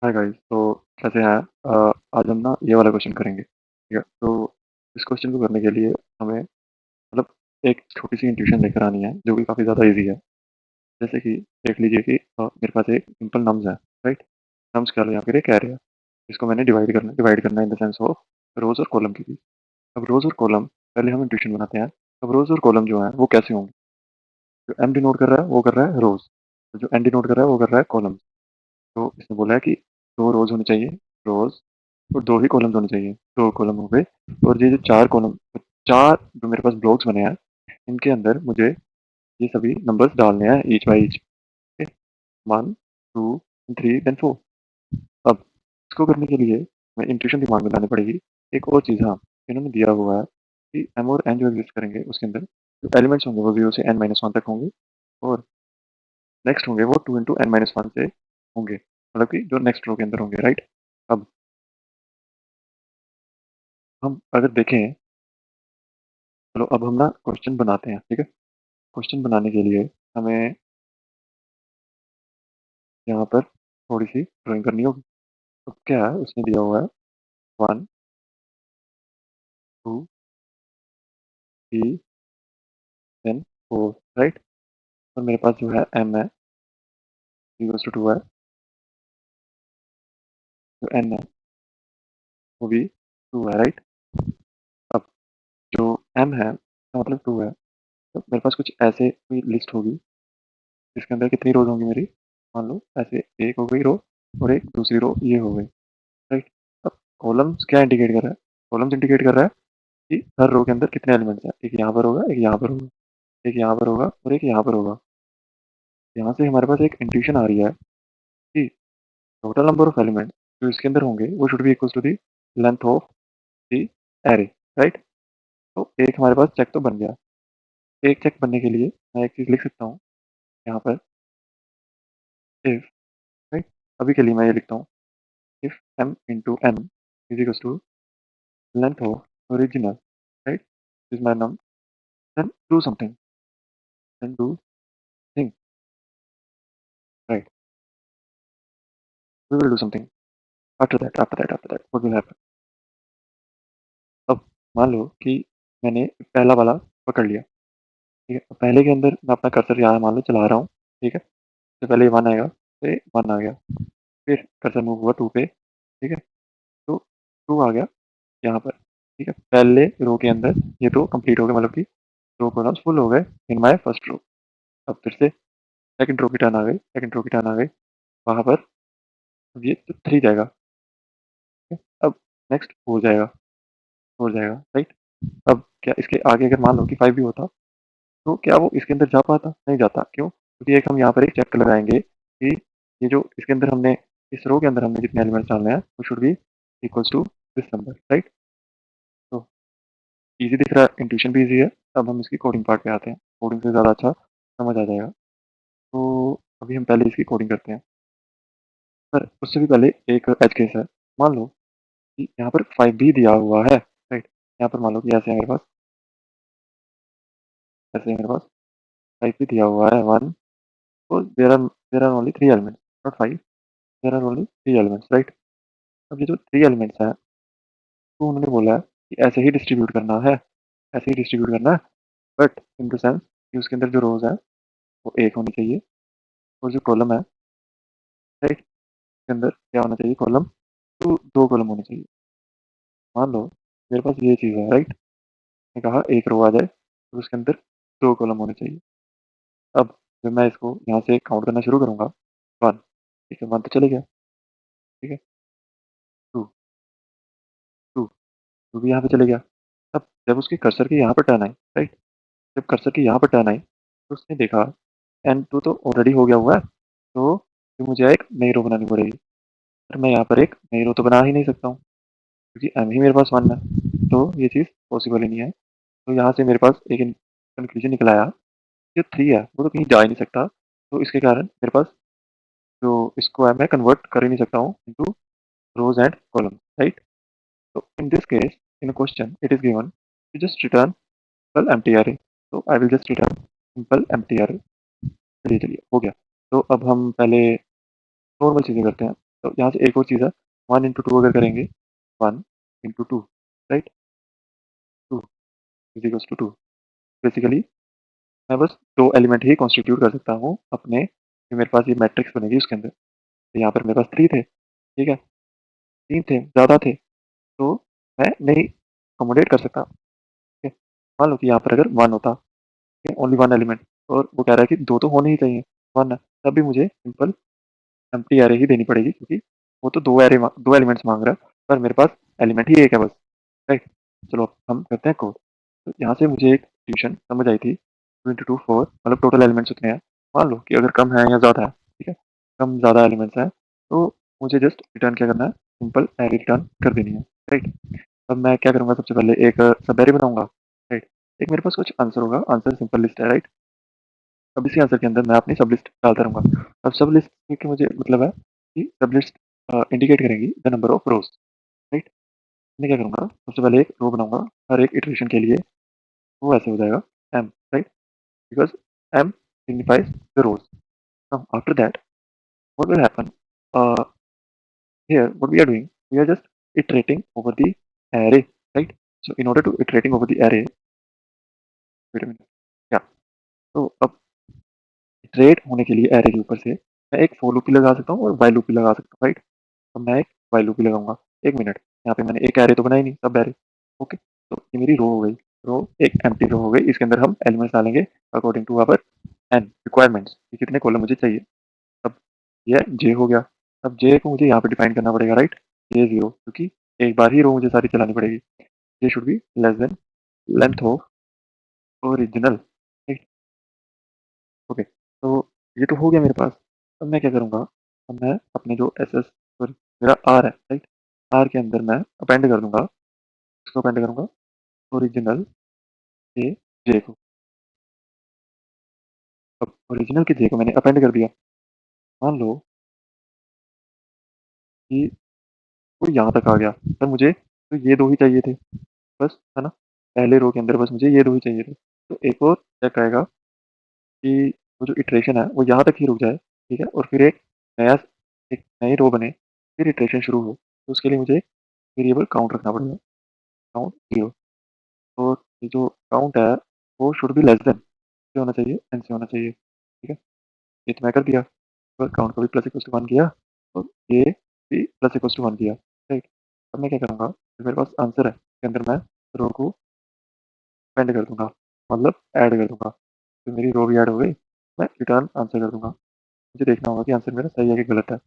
Hi guys. तो कैसे हैं? आज हम ना ये वाला क्वेश्चन करेंगे, ठीक है? तो इस क्वेश्चन को करने के लिए हमें मतलब एक छोटी सी इंट्यूशन लेकर आनी है जो कि काफ़ी ज़्यादा इजी है। जैसे कि देख लीजिए कि मेरे पास एक सिंपल नम्स है, राइट? नम्स क्या लो यहाँ पे एक एरे है, इसको मैंने डिवाइड करना है इन द सेंस ऑफ रोज और कॉलम के बीच। अब रोज और कॉलम पहले हम इंट्यूशन बनाते हैं। अब रोज और कॉलम जो है वो कैसे होंगे? जो एम डिनोट कर रहा है वो कर रहा है रोज, जो एन डिनोट कर रहा है वो कर रहा है कॉलम। तो इसने बोला है कि 2 रोज़ होने चाहिए, रोज़, और 2 ही कॉलम्स होने चाहिए, 2 कॉलम हो गए। और ये जो 4 कॉलम 4 जो मेरे पास ब्लॉक्स बने हैं, इनके अंदर मुझे ये सभी नंबर्स डालने हैं each by each. Okay, 1, 2, 3 then 4। अब इसको करने के लिए हमें इंट्यूशन दिमाग में लानी पड़ेगी। एक और चीज़, हाँ, इन्होंने दिया हुआ है कि एम और एन जो एग्ज़िस्ट करेंगे उसके अंदर जो एलिमेंट्स होंगे वो 0 से n-1 तक होंगे, और नेक्स्ट होंगे वो 2 इंटू n-1 से होंगे, मतलब कि जो नेक्स्ट रो के अंदर होंगे, राइट? अब हम अगर देखें, चलो अब हम ना क्वेश्चन बनाते हैं, ठीक है? क्वेश्चन बनाने के लिए हमें यहाँ पर थोड़ी सी ड्राइंग करनी होगी। तो क्या है, उसने दिया हुआ है 1, 2, 3, देन 4, राइट? और मेरे पास जो है एम है, इक्वल्स टू 2 है, जो एन है वो भी 2 है, राइट? अब जो एम है इसका मतलब 2 है, तो मेरे पास कुछ ऐसे कोई लिस्ट होगी जिसके अंदर कितनी रोज होंगी मेरी? मान लो ऐसे एक हो गई रो, और एक दूसरी रो ये हो गई, राइट? अब कॉलम्स क्या इंडिकेट कर रहा है? कॉलम्स इंडिकेट कर रहा है कि हर रो के अंदर कितने एलिमेंट्स हैं। एक यहाँ पर होगा, एक यहाँ पर होगा, एक यहाँ पर होगा, और एक यहाँ पर होगा। यहाँ से हमारे पास एक इंट्यूशन आ रही है कि टोटल नंबर ऑफ एलिमेंट जो इसके अंदर होंगे वो should be equal to the length of the array, right? तो एक हमारे पास चेक तो बन गया। एक चेक बनने के लिए मैं एक चीज़ लिख सकता हूँ यहाँ पर, इफ, राइट? अभी के लिए मैं ये लिखता हूँ, if m into n is equal to length of original, right, is my num, then do something, then do thing, right? We will do something after that what will happen? अब मान लो कि मैंने पहला वाला पकड़ लिया, ठीक है? पहले के अंदर मैं अपना कर्सर यहाँ मान लो चला रहा हूँ, ठीक है? तो पहले 1 आएगा, फिर 1 आ गया, फिर कर्सर मूव हुआ 2 पे, ठीक है? तो 2 आ गया यहाँ पर, ठीक है? पहले रो के अंदर ये तो कंप्लीट हो गया, मतलब कि 2 कॉलम्स फुल हो गए इन माय फर्स्ट रो। अब फिर से सेकंड रो की टर्न आ गई, सेकंड रो की टर्न आ गई, वहाँ पर अब ये 3 जाएगा, ठीक है? अब नेक्स्ट 4 जाएगा, 4 जाएगा, राइट? अब क्या इसके आगे अगर मान लो कि 5 भी होता, तो क्या वो इसके अंदर जा पाता? नहीं जाता। क्यों? क्योंकि एक हम यहाँ पर एक चेक लगाएँगे कि ये जो इसके अंदर हमने इस रो के अंदर हमने जितने एलिमेंट्स डालने हैं वो should be equals to this number, right? तो ईज़ी दिख रहा है, इंट्यूशन भी ईज़ी है। अब हम इसकी कोडिंग पार्ट पे आते हैं। कोडिंग से ज़्यादा अच्छा समझ आ जाएगा। तो अभी हम पहले इसकी कोडिंग करते हैं। पर उससे भी पहले एक एज केस है। मान लो कि यहाँ पर 5 भी दिया हुआ है, राइट? यहाँ पर मान लो कि ऐसे है मेरे पास, ऐसे है मेरे पास 5 भी दिया हुआ है, 1, तो there are only 3 elements, not 5, there are only 3 elements, right? अब ये जो 3 एलिमेंट्स हैं, तो उन्होंने बोला है कि ऐसे ही डिस्ट्रीब्यूट करना है, ऐसे ही डिस्ट्रीब्यूट करना है, बट इन द सेंस कि उसके अंदर जो रोज़ हैं वो 1 होनी चाहिए, और जो कॉलम है, राइट, के अंदर क्या होना चाहिए? कॉलम, तो 2 कॉलम होने चाहिए। मान लो मेरे पास ये चीज़ है, राइट? मैंने कहा 1 रो आ जाए और उसके अंदर 2 कॉलम होने चाहिए। अब जब मैं इसको यहाँ से काउंट करना शुरू करूँगा, 1, ठीक है, 1 तो चले गया, ठीक है? 2, 2, 2 भी यहाँ पे चले गया। अब जब उसके कर्सर की यहाँ पर टर्न आई, राइट? जब कर्सर की यहाँ पर टर्न आई, तो उसने देखा n2 तो ऑलरेडी हो गया हुआ है, तो फिर मुझे एक नई रो बनानी पड़ेगी। पर मैं यहाँ पर एक नई रो तो बना ही नहीं सकता हूँ, क्योंकि m ही मेरे पास 1 है, तो ये चीज़ पॉसिबल ही नहीं है। तो यहाँ से मेरे पास एक कंक्लूजन निकल आया, जो 3 है वो तो कहीं जा ही नहीं सकता, तो इसके कारण मेरे पास जो इसको है मैं कन्वर्ट कर ही नहीं सकता हूँ into rose and column, right? So in this case, in a question, it is given to just return simple empty array. So I will just return simple empty array. चलिए चलिए हो गया। तो अब हम पहले नॉर्मल चीज़ें करते हैं। तो यहाँ से एक और चीज़ है, 1 इंटू 2 अगर करेंगे, 1 into 2, right? 2 is equals to 2। Basically मैं बस 2 एलिमेंट ही कॉन्स्टिट्यूट कर सकता हूँ अपने, जो मेरे पास ये मैट्रिक्स बनेगी उसके अंदर। तो यहाँ पर मेरे पास 3 थे, ठीक है? 3 थे, ज़्यादा थे, तो मैं नहीं अकोमोडेट कर सकता, ठीक है? मान लो कि यहाँ पर अगर 1 होता, ठीक है? ओनली 1 एलिमेंट, और वो कह रहा है कि 2 तो होने ही चाहिए, 1 है, तब भी मुझे सिंपल एम्प्टी अरे ही देनी पड़ेगी, क्योंकि वो तो 2 एलिमेंट्स माँग रहा है, पर मेरे पास एलिमेंट ही 1 है बस, राइट? चलो अब हम करते हैं कोड। तो यहाँ से मुझे एक ट्यूशन समझ आई थी, 2 इंटू 2 4, मतलब टोटल एलिमेंट्स उतने हैं। मान लो कि अगर कम है या ज़्यादा है, ठीक है? कम ज़्यादा एलिमेंट्स हैं, तो मुझे जस्ट रिटर्न क्या करना है, सिंपल एरे रिटर्न कर देनी है, राइट? अब मैं क्या करूँगा, सबसे पहले एक सब एरे बनाऊँगा, राइट? एक मेरे पास कुछ आंसर होगा, आंसर सिंपल लिस्ट है, राइट? अब इसी आंसर के अंदर मैं अपनी सब लिस्ट डालता रहूँगा। अब सब लिस्ट के मुझे मतलब है कि सब लिस्ट इंडिकेट करेंगी the number of rows, right? मैं क्या करूँगा, सबसे पहले एक रो बनाऊँगा हर एक इटरेशन के लिए, वो ऐसे हो जाएगा m, right? Because m signifies the rows. Now after that, what will happen? Uh, Here, what we are doing, we are just iterating over the array, right? So in order to iterating over the array, wait a minute, yeah. तो अब iterate होने के लिए array के ऊपर से मैं एक for लूप भी लगा सकता हूँ और while लूप भी लगा सकता हूँ, राइट? अब मैं एक while लूप भी लगाऊंगा। एक मिनट, यहाँ पे मैंने एक array तो बनाई नहीं, सब array, ओके? तो ये मेरी रो हो गई, रो एक एम्प्टी रो हो गई। इसके अंदर हम एलिमेंट्स डालेंगे according to our n requirements, कि कितने कॉलम मुझे चाहिए। अब ये जे हो गया। अब जे को मुझे यहाँ पे डिफाइन करना पड़ेगा, राइट? जे जीरो, क्योंकि एक बार ही रो मुझे सारी चलानी पड़ेगी। J should be less than length of original, right? Okay, तो ये तो हो गया मेरे पास। अब मैं क्या करूँगा, अब मैं अपने जो एस एस सॉरी, मेरा आर है, राइट? आर के अंदर मैं अपेंड कर दूंगा, इसको अपेंड करूंगा ओरिजिनल के जे को। अब ओरिजिनल के जे को मैंने अपेंड कर दिया। मान लो कि वो यहाँ तक आ गया, पर मुझे तो ये दो ही चाहिए थे, बस, है ना? पहले रो के अंदर बस मुझे ये दो ही चाहिए थे। तो एक और चेक आएगा कि वो जो इटरेशन है वो यहाँ तक ही रुक जाए, ठीक है? और फिर नया एक नई रो बने, फिर इटरेशन शुरू हो। तो उसके लिए मुझे एक वेरिएबल काउंट रखना पड़ेगा, काउंट 0। और ये जो काउंट है वो शुड बी लेस देन से होना चाहिए, एन से होना चाहिए, ठीक है? ये तो मैं कर दिया, और काउंट को भी प्लस इक्वल टू 1 किया, और ये भी प्लस इक्वल टू 1 किया, राइट? अब मैं क्या करूँगा, जो मेरे पास आंसर है उसके अंदर मैं रो को एपेंड कर दूंगा, मतलब ऐड कर दूंगा। तो मेरी रो भी ऐड हो गई, मैं रिटर्न आंसर कर दूंगा। मुझे देखना होगा कि आंसर मेरा सही है कि गलत है।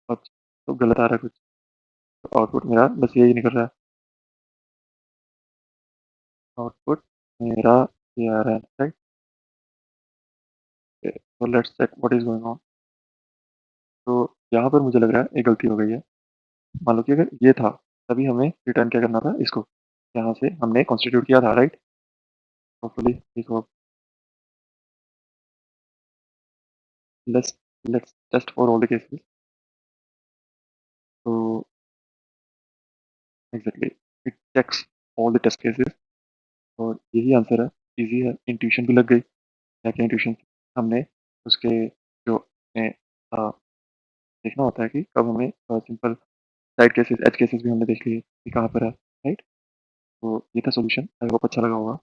अब तो गलत आ रहा है कुछ, तो आउटपुट मेरा बस यही निकल रहा है, आउटपुट मेरा ये आ रहा है, राइट? तो let's check what is going on. तो यहाँ पर मुझे लग रहा है एक गलती हो गई है। मान लो कि अगर ये था, तभी हमें रिटर्न क्या करना था, इसको यहाँ से हमने कॉन्स्टिट्यूट किया था, राइट? होपफुली इसको let's let's test for all the cases. तो exactly it checks all the test cases, और यही आंसर है। इजी है, इंट्यूशन भी लग गई। क्या क्या इंट्यूशन हमने उसके जो हमें, देखना होता है कि कब हमें simple side cases edge cases भी हमने देख लिए कि कहाँ पर है, राइट? तो ये था सॉल्यूशन। आई होप अच्छा लगा होगा।